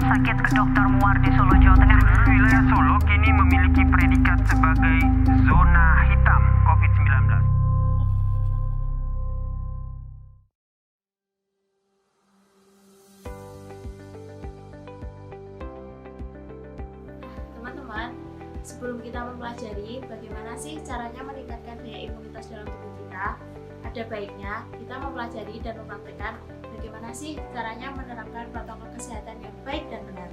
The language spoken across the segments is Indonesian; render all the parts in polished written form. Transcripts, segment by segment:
Rumah Sakit Dr. Muwardi Solo, Jawa Tengah. Wilayah Solo kini memiliki predikat sebagai zona hitam COVID-19. Teman-teman, sebelum kita mempelajari bagaimana sih caranya meningkatkan daya imunitas dalam tubuh kita, ada baiknya kita mempelajari dan mempraktikkan bagaimana sih caranya menerapkan protokol kesehatan yang baik dan benar.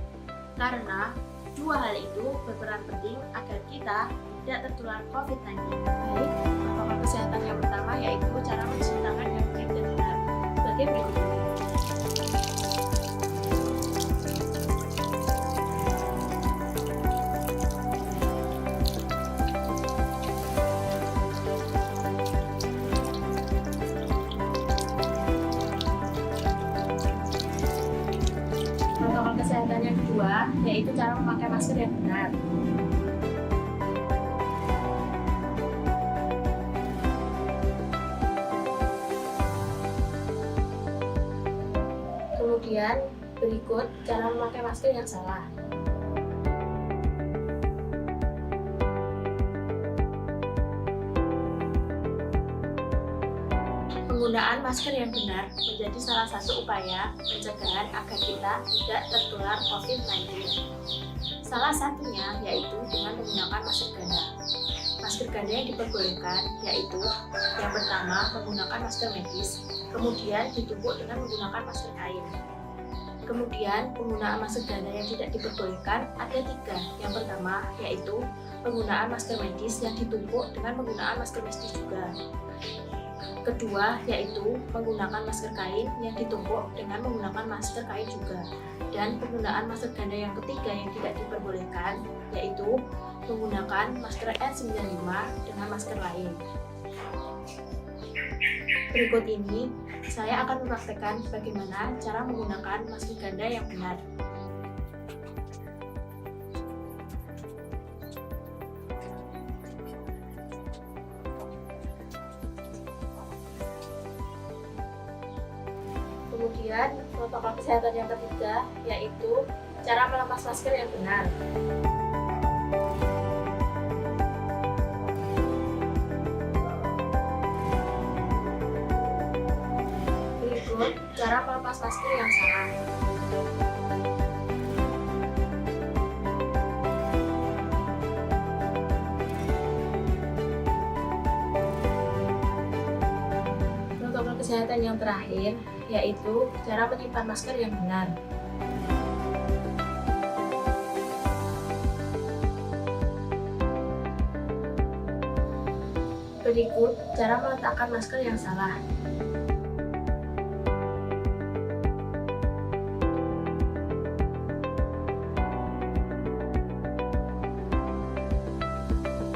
Karena dua hal itu berperan penting agar kita tidak tertular COVID-19. Baik, protokol kesehatan yang pertama yaitu cara mencuci tangan yang baik dan benar. Sebagai berikut ini. Protokol kesehatan yang kedua yaitu cara memakai masker yang benar. Kemudian berikut cara memakai masker yang salah. Penggunaan masker yang benar menjadi salah satu upaya pencegahan agar kita tidak tertular COVID-19. Salah satunya yaitu dengan menggunakan masker ganda. Masker ganda yang diperbolehkan yaitu yang pertama menggunakan masker medis, kemudian ditumpuk dengan menggunakan masker kain. Kemudian penggunaan masker ganda yang tidak diperbolehkan ada tiga. Yang pertama yaitu penggunaan masker medis yang ditumpuk dengan menggunakan masker medis juga. Kedua yaitu menggunakan masker kain yang ditumpuk dengan menggunakan masker kain juga. Dan penggunaan masker ganda yang ketiga yang tidak diperbolehkan yaitu menggunakan masker N95 dengan masker lain. Berikut ini saya akan mempraktekkan bagaimana cara menggunakan masker ganda yang benar. Kemudian protokol kesehatan yang ketiga yaitu cara melepas masker yang benar. Berikut cara melepas masker yang salah. Protokol kesehatan yang terakhir yaitu cara menyimpan masker yang benar. Berikut cara meletakkan masker yang salah.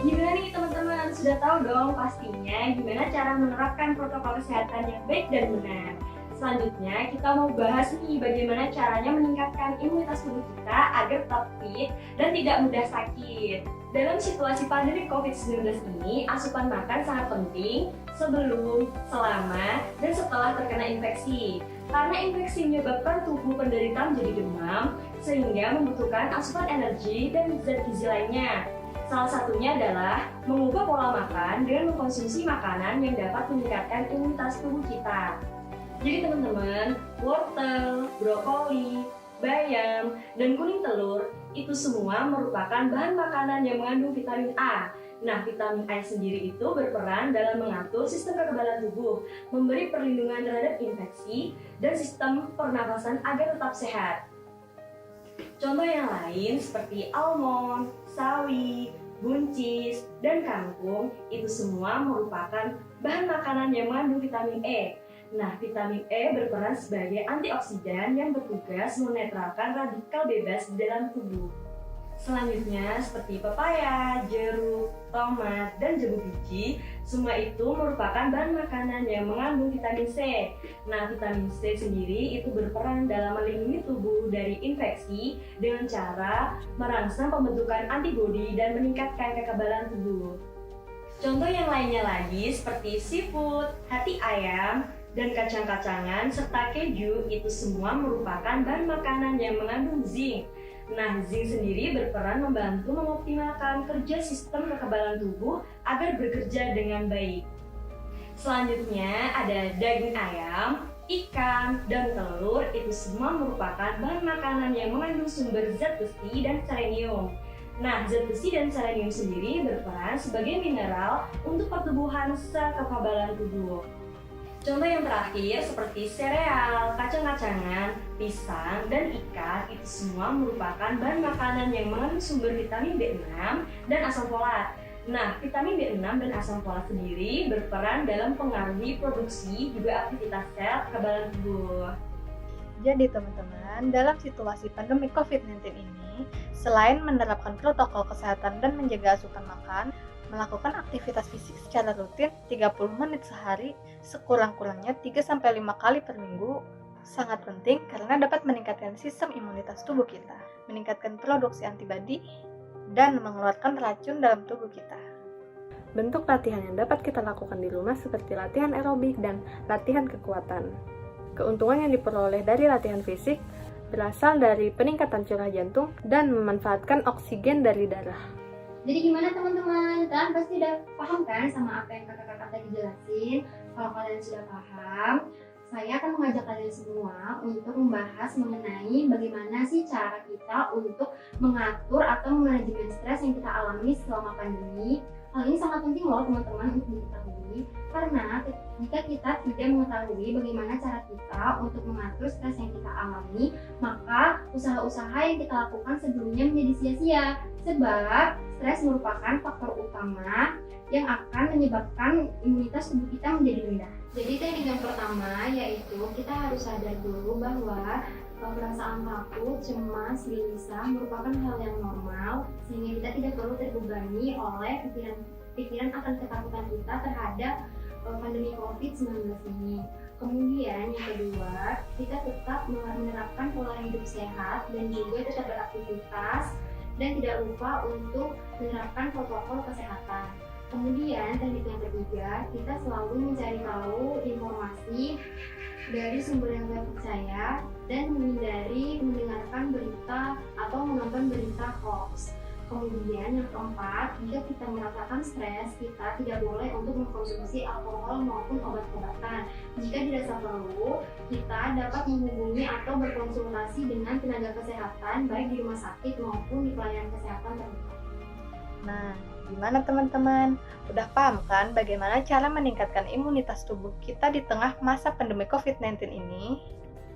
Gimana nih teman-teman? Sudah tahu dong pastinya gimana cara menerapkan protokol kesehatan yang baik dan benar. Selanjutnya kita mau bahas nih bagaimana caranya meningkatkan imunitas tubuh kita agar tetap fit dan tidak mudah sakit. Dalam situasi pandemi COVID-19 ini, asupan makan sangat penting sebelum, selama, dan setelah terkena infeksi. Karena infeksi menyebabkan tubuh penderita menjadi demam, sehingga membutuhkan asupan energi dan zat gizi lainnya. Salah satunya adalah mengubah pola makan dengan mengkonsumsi makanan yang dapat meningkatkan imunitas tubuh kita. Jadi teman-teman, wortel, brokoli, bayam, dan kuning telur itu semua merupakan bahan makanan yang mengandung vitamin A. Nah, vitamin A sendiri itu berperan dalam mengatur sistem kekebalan tubuh, memberi perlindungan terhadap infeksi, dan sistem pernafasan agar tetap sehat. Contoh yang lain seperti almond, sawi, buncis, dan kangkung itu semua merupakan bahan makanan yang mengandung vitamin E. Nah, vitamin E berperan sebagai antioksidan yang bertugas menetralkan radikal bebas di dalam tubuh. Selanjutnya, seperti pepaya, jeruk, tomat, dan jambu biji, semua itu merupakan bahan makanan yang mengandung vitamin C. Nah, vitamin C sendiri itu berperan dalam melindungi tubuh dari infeksi dengan cara merangsang pembentukan antibodi dan meningkatkan kekebalan tubuh. Contoh yang lainnya lagi seperti seafood, hati ayam, dan kacang-kacangan serta keju itu semua merupakan bahan makanan yang mengandung zinc. Nah, zinc sendiri berperan membantu mengoptimalkan kerja sistem kekebalan tubuh agar bekerja dengan baik. Selanjutnya ada daging ayam, ikan, dan telur itu semua merupakan bahan makanan yang mengandung sumber zat besi dan selenium. Nah, zat besi dan selenium sendiri berperan sebagai mineral untuk pertumbuhan sel kekebalan tubuh. Contoh yang terakhir seperti sereal, kacang-kacangan, pisang, dan ikan itu semua merupakan bahan makanan yang mengandung sumber vitamin B6 dan asam folat. Nah, vitamin B6 dan asam folat sendiri berperan dalam pengaruhi produksi juga aktivitas sel kekebalan tubuh. Jadi teman-teman, dalam situasi pandemi COVID-19 ini, selain menerapkan protokol kesehatan dan menjaga asupan makan, melakukan aktivitas fisik secara rutin 30 menit sehari, sekurang-kurangnya 3-5 kali per minggu, sangat penting karena dapat meningkatkan sistem imunitas tubuh kita, meningkatkan produksi antibodi, dan mengeluarkan racun dalam tubuh kita. Bentuk latihan yang dapat kita lakukan di rumah seperti latihan aerobik dan latihan kekuatan. Keuntungan yang diperoleh dari latihan fisik berasal dari peningkatan curah jantung dan memanfaatkan oksigen dari darah. Jadi gimana teman-teman? Kalian pasti udah paham kan sama apa yang kakak-kakak tadi jelasin? Kalau kalian sudah paham, saya akan mengajak kalian semua untuk membahas mengenai bagaimana sih cara kita untuk mengatur atau manajemen stres yang kita alami selama pandemi. Hal ini sangat penting loh teman-teman untuk diketahui, karena jika kita tidak mengetahui bagaimana cara kita untuk mengatur stres yang kita alami, maka usaha-usaha yang kita lakukan sebelumnya menjadi sia-sia. Sebab stres merupakan faktor utama yang akan menyebabkan imunitas tubuh kita menjadi rendah. Jadi teknik yang pertama yaitu kita harus sadar dulu bahwa perasaan takut, cemas, gelisah merupakan hal yang normal, sehingga kita tidak perlu terbebani oleh pikiran akan ketakutan kita terhadap pandemi COVID-19 ini. Kemudian yang kedua, kita tetap menerapkan pola hidup sehat dan juga tetap beraktivitas dan tidak lupa untuk menerapkan protokol kesehatan. Kemudian teknik yang ketiga, kita selalu mencari tahu informasi dari sumber yang terpercaya dan menghindari mendengarkan berita atau menonton berita hoax. Kemudian yang keempat, jika kita merasakan stres, kita tidak boleh untuk mengkonsumsi alkohol maupun obat-obatan. Jika dirasa perlu, kita dapat menghubungi atau berkonsultasi dengan tenaga kesehatan baik di rumah sakit maupun di pelayanan kesehatan terdekat. Nah, gimana teman-teman? Udah paham kan bagaimana cara meningkatkan imunitas tubuh kita di tengah masa pandemi COVID-19 ini?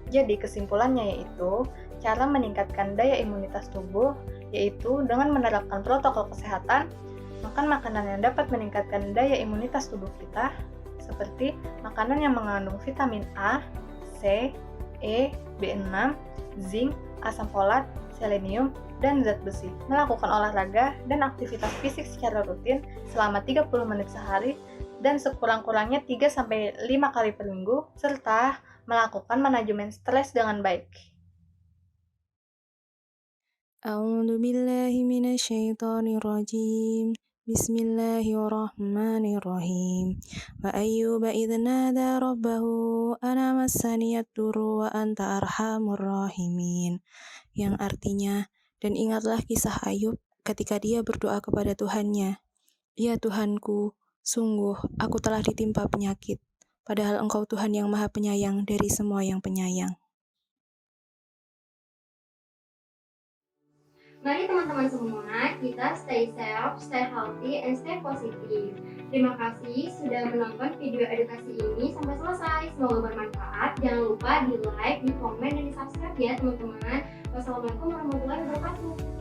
Jadi kesimpulannya yaitu, cara meningkatkan daya imunitas tubuh yaitu dengan menerapkan protokol kesehatan, makan makanan yang dapat meningkatkan daya imunitas tubuh kita, seperti makanan yang mengandung vitamin A, C, E, B6, zinc, asam folat, selenium, dan zat besi, melakukan olahraga dan aktivitas fisik secara rutin selama 30 menit sehari dan sekurang-kurangnya 3-5 kali per minggu, serta melakukan manajemen stres dengan baik. A'udzu billahi minasyaitonir rajim. Bismillahirrahmanirrahim. Wa ayyuba idz nada rabbahu ana massaniyad durru wa anta arhamur rahimin. Yang artinya, dan ingatlah kisah Ayub ketika dia berdoa kepada Tuhannya, "Ya Tuhanku, sungguh aku telah ditimpa penyakit, padahal Engkau Tuhan yang Maha Penyayang dari semua yang penyayang." Mari teman-teman semua, kita stay safe, stay healthy, and stay positive. Terima kasih sudah menonton video edukasi ini sampai selesai. Semoga bermanfaat. Jangan lupa di like, di komen, dan di subscribe ya teman-teman. Wassalamualaikum warahmatullahi wabarakatuh.